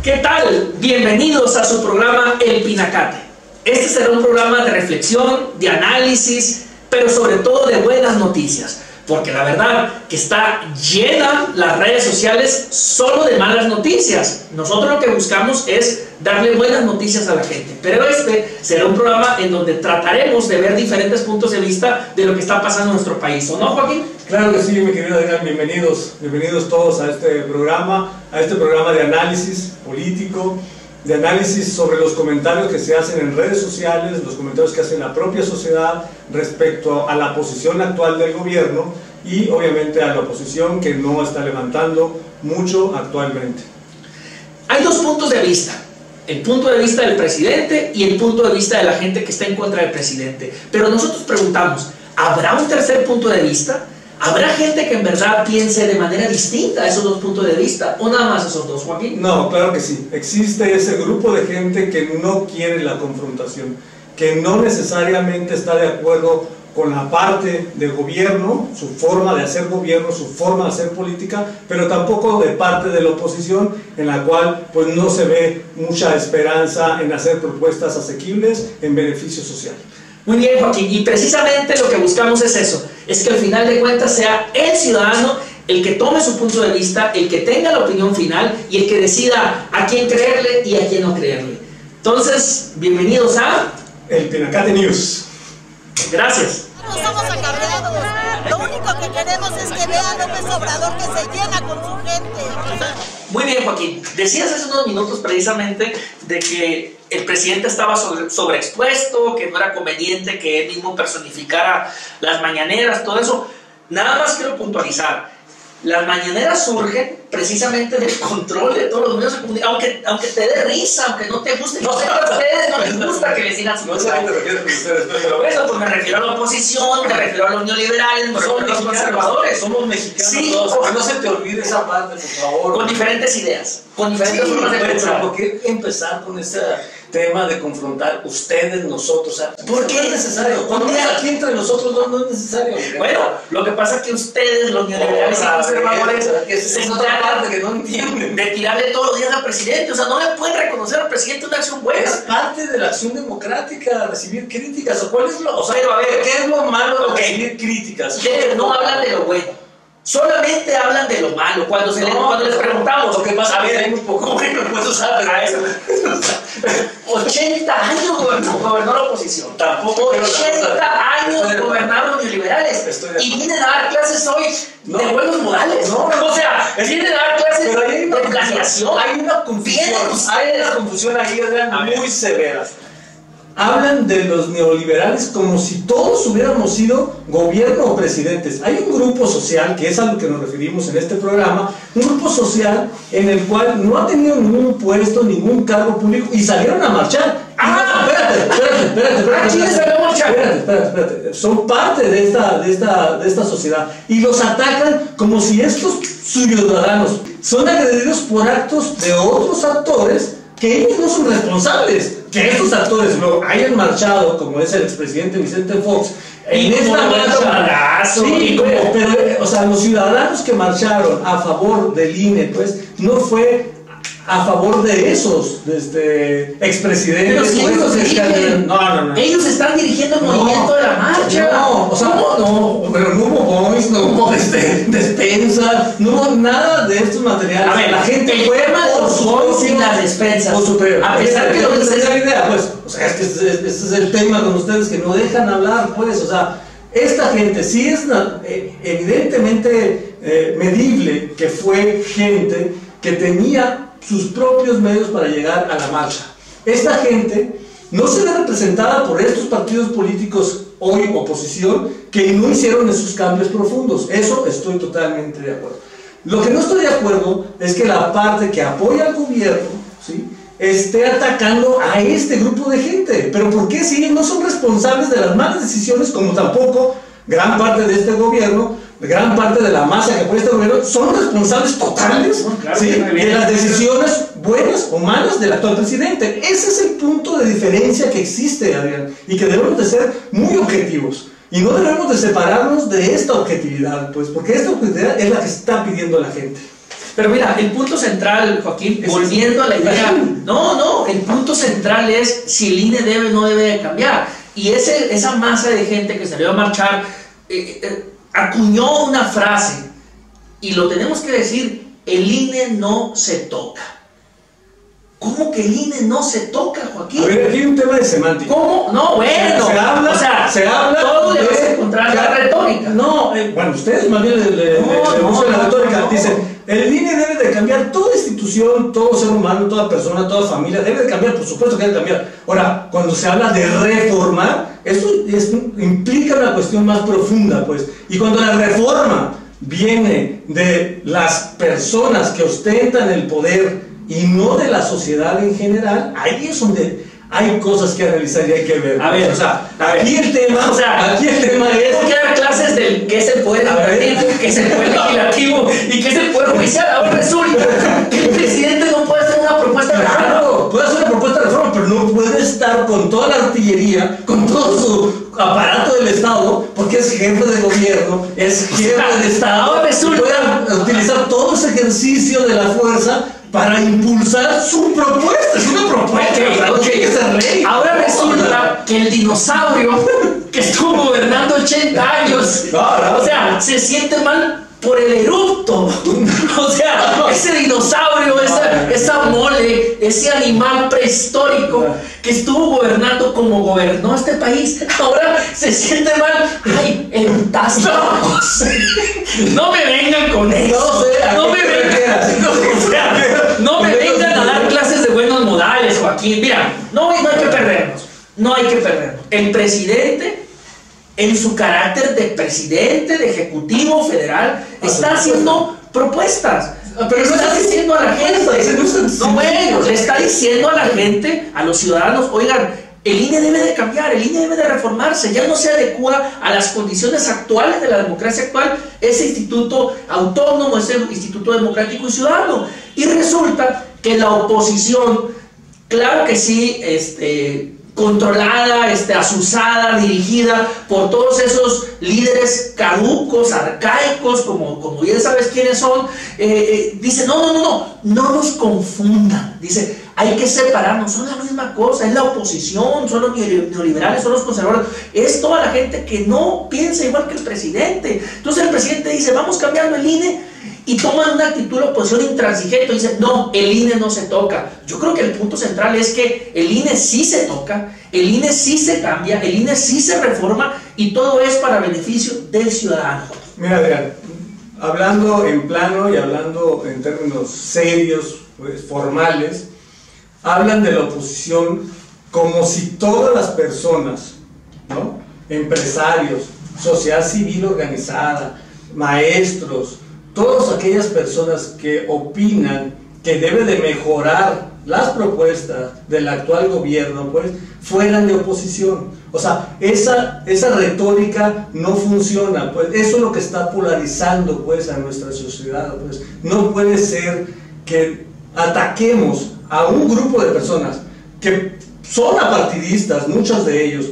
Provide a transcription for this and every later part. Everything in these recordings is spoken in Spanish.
¿Qué tal? Bienvenidos a su programa El Pinacate. Este será un programa de reflexión, de análisis, pero sobre todo de buenas noticias. Porque la verdad que está llena las redes sociales solo de malas noticias. Nosotros lo que buscamos es darle buenas noticias a la gente. Pero este será un programa en donde trataremos de ver diferentes puntos de vista de lo que está pasando en nuestro país. ¿O no, Joaquín? Claro que sí, mi querido Adrián. Bienvenidos todos a este programa de análisis político, de análisis sobre los comentarios que se hacen en redes sociales, los comentarios que hace la propia sociedad respecto a la posición actual del gobierno y obviamente a la oposición que no está levantando mucho actualmente. Hay dos puntos de vista: el punto de vista del presidente y el punto de vista de la gente que está en contra del presidente. Pero nosotros preguntamos, ¿habrá un tercer punto de vista? ¿Habrá gente que en verdad piense de manera distinta a esos dos puntos de vista? ¿O nada más esos dos, Joaquín? No, claro que sí. Existe ese grupo de gente que no quiere la confrontación, que no necesariamente está de acuerdo con la parte del gobierno, su forma de hacer gobierno, su forma de hacer política, pero tampoco de parte de la oposición, en la cual pues no se ve mucha esperanza en hacer propuestas asequibles en beneficio social. Muy bien, Joaquín, y precisamente lo que buscamos es eso, es que al final de cuentas sea el ciudadano el que tome su punto de vista, el que tenga la opinión final y el que decida a quién creerle y a quién no creerle. Entonces, bienvenidos a El Pinacate News. Gracias. No somos acarreados, lo único que queremos es que vea a López Obrador que se llena con su gente. Muy bien, Joaquín. Decías hace unos minutos precisamente de que el presidente estaba sobreexpuesto, que no era conveniente que él mismo personificara las mañaneras, todo eso. Nada más quiero puntualizar. Las mañaneras surgen precisamente del control de todos los medios de comunicación, aunque te dé risa, aunque no te guste. No sé a ustedes no les gusta que les digan su No sé a qué te refieres con ustedes, pero eso, pues me refiero a la oposición, me refiero a los neoliberales, no somos los conservadores. Somos mexicanos, sí, todos. Que no se te olvide esa parte, por favor. Con diferentes ideas, con diferentes formas de pensar. ¿Por qué empezar con ese tema de confrontar ustedes, nosotros? O sea, ¿por qué es necesario? Cuando aquí entre nosotros no es necesario. Bueno, lo que pasa es que ustedes, los neoliberales y conservadores, se encargan que no entienden de tirarle todos los días al presidente. O sea, no le pueden reconocer al presidente una acción buena. Es parte de la acción democrática recibir críticas. ¿O cuál es lo, o sea, pero a ver, qué es lo malo de recibir críticas? No hablan de lo bueno. Solamente hablan de lo malo. Cuando les preguntamos, lo que pasa a ver, hay un poco bueno, pues a eso. 80 años gobernó la oposición. Tampoco 80 años gobernaron los neoliberales. Y vienen a dar clases hoy de buenos modales. O sea, vienen a dar clases de planeación. Hay una confusión ahí, muy severa. Hablan de los neoliberales como si todos hubiéramos sido gobierno o presidentes. Hay un grupo social, que es a lo que nos referimos en este programa, un grupo social en el cual no ha tenido ningún puesto, ningún cargo público y salieron a marchar. Espérate. Son parte de esta sociedad y los atacan como si estos ciudadanos son agredidos por actos de otros actores que ellos no son responsables. Que estos actores lo hayan marchado, como es el expresidente Vicente Fox, en esta marcha. Sí, pero, o sea, los ciudadanos que marcharon a favor del INE, pues, no fue a favor de esos expresidentes. Pero si ellos están dirigiendo el movimiento de la marcha. Pero no hubo boys, no hubo despensa, no hubo nada de estos materiales. A ver, la gente fue por los boys y las despensas. A pesar que no les da la idea, pues, o sea, es que ese es el tema con ustedes, que no dejan hablar, pues, o sea, esta gente sí es evidentemente medible que fue gente que tenía sus propios medios para llegar a la marcha. Esta gente no se ve representada por estos partidos políticos hoy oposición que no hicieron esos cambios profundos. Eso estoy totalmente de acuerdo. Lo que no estoy de acuerdo es que la parte que apoya al gobierno, ¿sí?, esté atacando a este grupo de gente. ¿Pero por qué? Si ellos no son responsables de las malas decisiones, como tampoco gran parte de este gobierno, gran parte de la masa que apoya este gobierno, son responsables totales, ¿sí?, de las decisiones buenas o malas del actual presidente. Ese es el punto de diferencia que existe, Adrián, y que debemos de ser muy objetivos. Y no debemos de separarnos de esta objetividad, pues, porque esta objetividad es la que está pidiendo la gente. Pero mira, el punto central, Joaquín, volviendo a la idea, el punto central es si el INE debe o no debe de cambiar. Y esa masa de gente que salió a marchar acuñó una frase, y lo tenemos que decir: el INE no se toca. ¿Cómo que el INE no se toca, Joaquín? A ver, aquí hay un tema de semántica. ¿Cómo? No, bueno. Se habla todo le vas a encontrar la retórica. No, bueno, ustedes más bien le usan la retórica. Dicen, el INE debe de cambiar, toda institución, todo ser humano, toda persona, toda familia, debe de cambiar, por supuesto que debe cambiar. Ahora, cuando se habla de reforma, esto implica una cuestión más profunda, pues. Y cuando la reforma viene de las personas que ostentan el poder y no de la sociedad en general, ahí es donde hay cosas que analizar y hay que ver. A ver, aquí el tema es... Tengo que dar clases del qué es el poder ejecutivo, qué es el poder legislativo y qué es el poder judicial. Ahora resulta que el presidente no puede hacer una propuesta de reforma. Claro, puede hacer una propuesta de reforma, pero no puede estar con toda la artillería, con todo su aparato del Estado, porque es jefe de gobierno, es jefe del Estado. Ahora resulta... Puede utilizar todo ese ejercicio de la fuerza para impulsar su propuesta. Es una propuesta. Okay. Ahora resulta que el dinosaurio que estuvo gobernando 80 años, o sea, se siente mal por el erupto. O sea, ese dinosaurio, esa mole, ese animal prehistórico que estuvo gobernando como gobernó este país, ahora se siente mal. ¡Ay, eruptaste! No me vengan con eso. No me vengan a dar clases de buenos modales, Joaquín. Mira, no hay que perdernos. No hay que perdernos. El presidente, en su carácter de presidente, de ejecutivo federal, está haciendo propuestas. Pero no está diciendo a la gente. Le está diciendo a la gente, a los ciudadanos: oigan, el INE debe de cambiar, el INE debe de reformarse, ya no se adecua a las condiciones actuales de la democracia actual, ese instituto autónomo, ese instituto democrático y ciudadano. Y resulta que la oposición, claro que sí, controlada, azuzada, dirigida por todos esos líderes caducos, arcaicos, como bien sabes quiénes son, dice: no nos confundan. Dice: hay que separarnos, son la misma cosa, es la oposición, son los neoliberales, son los conservadores, es toda la gente que no piensa igual que el presidente. Entonces el presidente dice: vamos cambiando el INE, y toman una actitud de oposición intransigente y dicen: no, el INE no se toca. Yo creo que el punto central es que el INE sí se toca, el INE sí se cambia, el INE sí se reforma, y todo es para beneficio del ciudadano. Mira, Adrián, hablando en plano y hablando en términos serios, pues, formales, hablan de la oposición como si todas las personas, ¿no?, empresarios, sociedad civil organizada, maestros, todas aquellas personas que opinan que debe de mejorar las propuestas del actual gobierno, pues, fueran de oposición. O sea, esa retórica no funciona, pues. Eso es lo que está polarizando, pues, a nuestra sociedad, pues. No puede ser que ataquemos a un grupo de personas que son apartidistas, muchos de ellos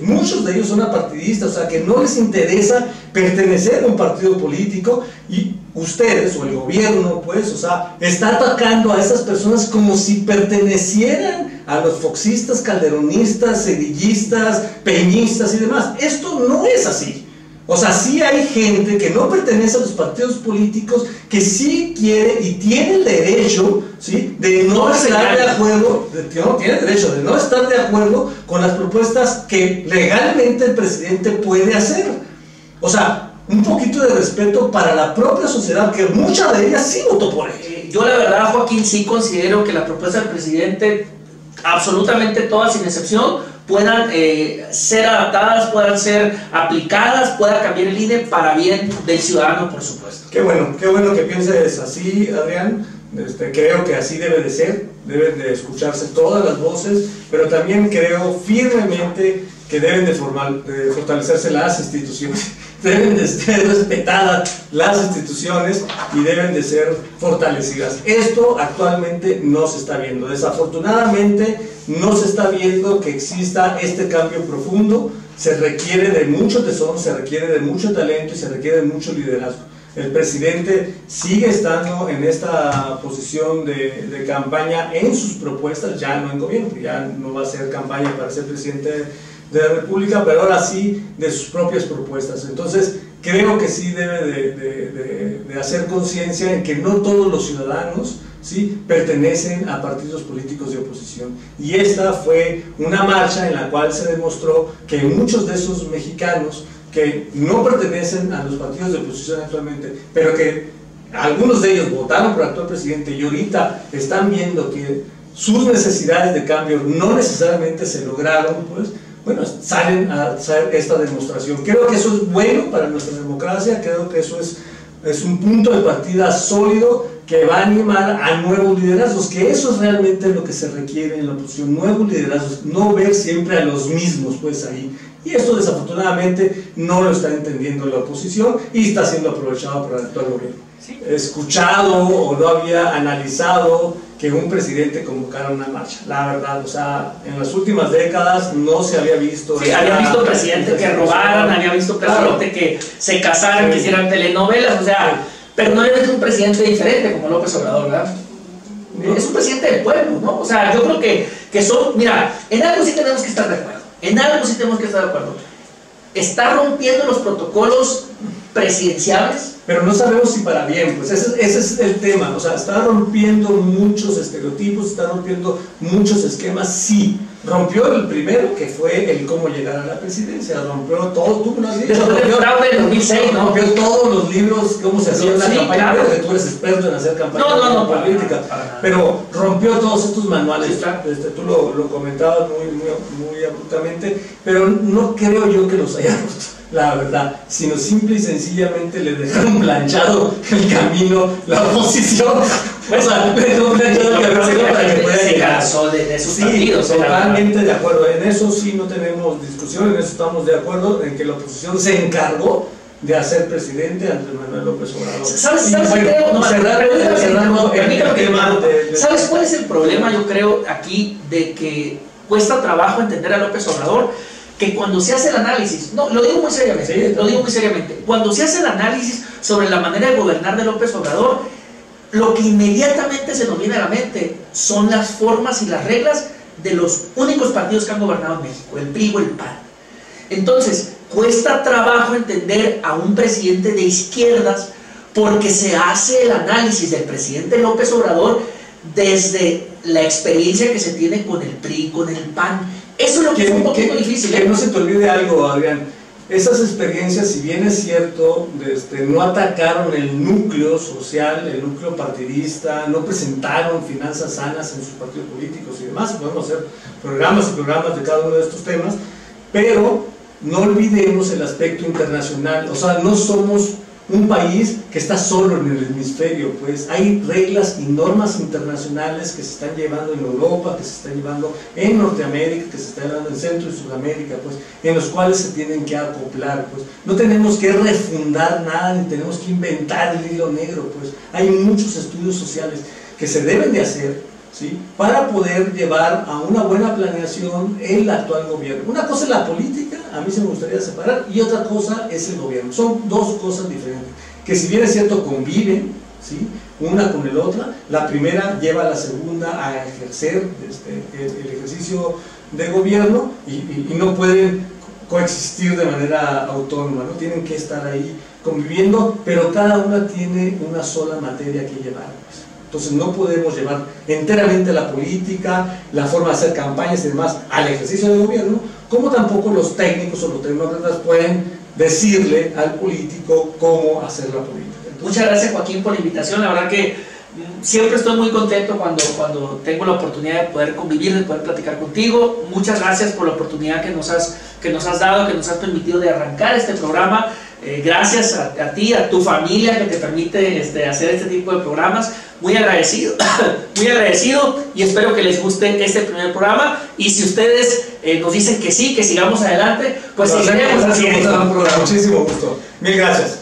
son apartidistas, o sea, que no les interesa pertenecer a un partido político, y ustedes o el gobierno, pues, o sea, está atacando a esas personas como si pertenecieran a los foxistas, calderonistas, cedillistas, peñistas y demás. Esto no es así. O sea, sí hay gente que no pertenece a los partidos políticos, que sí quiere y tiene el derecho, ¿sí?, de no estar de acuerdo, tiene derecho de no estar de acuerdo con las propuestas que legalmente el presidente puede hacer. O sea, un poquito de respeto para la propia sociedad, que mucha de ellas sí votó por él. Yo la verdad, Joaquín, sí considero que la propuesta del presidente, absolutamente todas sin excepción, puedan ser adaptadas, puedan ser aplicadas, pueda cambiar el INE para bien del ciudadano, por supuesto. Qué bueno que pienses así, Adrián. Creo que así debe de ser, deben de escucharse todas las voces, pero también creo firmemente que deben de fortalecerse las instituciones, deben de ser respetadas las instituciones y deben de ser fortalecidas. Esto actualmente no se está viendo, desafortunadamente no se está viendo que exista este cambio profundo. Se requiere de mucho tesón, se requiere de mucho talento y se requiere de mucho liderazgo. El presidente sigue estando en esta posición de campaña en sus propuestas, ya no en gobierno, ya no va a ser campaña para ser presidente de la República, pero ahora sí de sus propias propuestas. Entonces creo que sí debe de hacer conciencia en que no todos los ciudadanos, ¿sí?, pertenecen a partidos políticos de oposición, y esta fue una marcha en la cual se demostró que muchos de esos mexicanos que no pertenecen a los partidos de oposición actualmente, pero que algunos de ellos votaron por el actual presidente y ahorita están viendo que sus necesidades de cambio no necesariamente se lograron, pues bueno, salen a hacer esta demostración. Creo que eso es bueno para nuestra democracia, creo que eso es un punto de partida sólido que va a animar a nuevos liderazgos, que eso es realmente lo que se requiere en la oposición, nuevos liderazgos, no ver siempre a los mismos pues ahí. Y esto desafortunadamente no lo está entendiendo la oposición y está siendo aprovechado por el actual gobierno. Sí. Escuchado o no había analizado que un presidente convocara una marcha, la verdad, o sea, en las últimas décadas no se había visto. Sí, había visto presidentes que robaran, había visto presidentes que se casaran, que hicieran telenovelas, o sea, pero no había visto un presidente diferente como López Obrador, ¿verdad? Es un presidente del pueblo, ¿no? O sea, yo creo que son, mira, en algo sí tenemos que estar de acuerdo, en algo sí tenemos que estar de acuerdo. Está rompiendo los protocolos presidenciales, pero no sabemos si para bien, pues ese es el tema, o sea, está rompiendo muchos estereotipos, está rompiendo muchos esquemas, sí, rompió el primero, que fue el cómo llegar a la presidencia, rompió todo, tú lo has dicho, después del fraude del 2006, ¿no? Rompió todos los libros, cómo se hacía la sí, campaña, claro. porque tú eres experto en hacer campaña política, pero rompió todos estos manuales, sí, claro. Tú lo comentabas muy abruptamente, pero no creo yo que los haya roto, la verdad, sino simple y sencillamente le dejaron planchado el camino la oposición. O sea, le dejaron planchado el camino para que pueda llegar. De sus Sí, partidos, totalmente de acuerdo. En eso sí no tenemos discusión, en eso estamos de acuerdo, en que la oposición se encargó de hacer presidente a Andrés Manuel López Obrador. ¿Sabes cuál es el problema, yo creo, aquí, de que cuesta trabajo entender a López Obrador? Que cuando se hace el análisis, no, lo digo muy seriamente, sí, lo digo muy seriamente, cuando se hace el análisis sobre la manera de gobernar de López Obrador, lo que inmediatamente se nos viene a la mente son las formas y las reglas de los únicos partidos que han gobernado en México, el PRI o el PAN. Entonces, cuesta trabajo entender a un presidente de izquierdas porque se hace el análisis del presidente López Obrador desde la experiencia que se tiene con el PRI, con el PAN. Eso es lo que es un poquito difícil. Que no se te olvide algo, Adrián. Esas experiencias, si bien es cierto, no atacaron el núcleo social, el núcleo partidista, no presentaron finanzas sanas en sus partidos políticos y demás, podemos hacer programas y programas de cada uno de estos temas, pero no olvidemos el aspecto internacional, o sea, no somos un país que está solo en el hemisferio, pues hay reglas y normas internacionales que se están llevando en Europa, que se están llevando en Norteamérica, que se están llevando en Centro y Sudamérica, pues, en los cuales se tienen que acoplar, pues. No tenemos que refundar nada, ni tenemos que inventar el hilo negro, pues. Hay muchos estudios sociales que se deben de hacer, ¿sí?, para poder llevar a una buena planeación el actual gobierno. Una cosa es la política, a mí se me gustaría separar, y otra cosa es el gobierno. Son dos cosas diferentes, que si bien es cierto conviven, ¿sí?, una con la otra. La primera lleva a la segunda a ejercer el ejercicio de gobierno y no pueden coexistir de manera autónoma, no tienen que estar ahí conviviendo, pero cada una tiene una sola materia que llevar, pues. Entonces no podemos llevar enteramente la política, la forma de hacer campañas y demás al ejercicio de gobierno, como tampoco los técnicos o los tecnócratas pueden decirle al político cómo hacer la política. Entonces, muchas gracias, Joaquín, por la invitación. La verdad que siempre estoy muy contento cuando tengo la oportunidad de poder convivir, de poder platicar contigo. Muchas gracias por la oportunidad que nos has dado, que nos has permitido de arrancar este programa. Gracias a ti, a tu familia que te permite hacer este tipo de programas. Muy agradecido, muy agradecido, y espero que les guste este primer programa. Y si ustedes nos dicen que sí, que sigamos adelante, pues seguiremos haciendo. Muchísimo gusto. Mil gracias.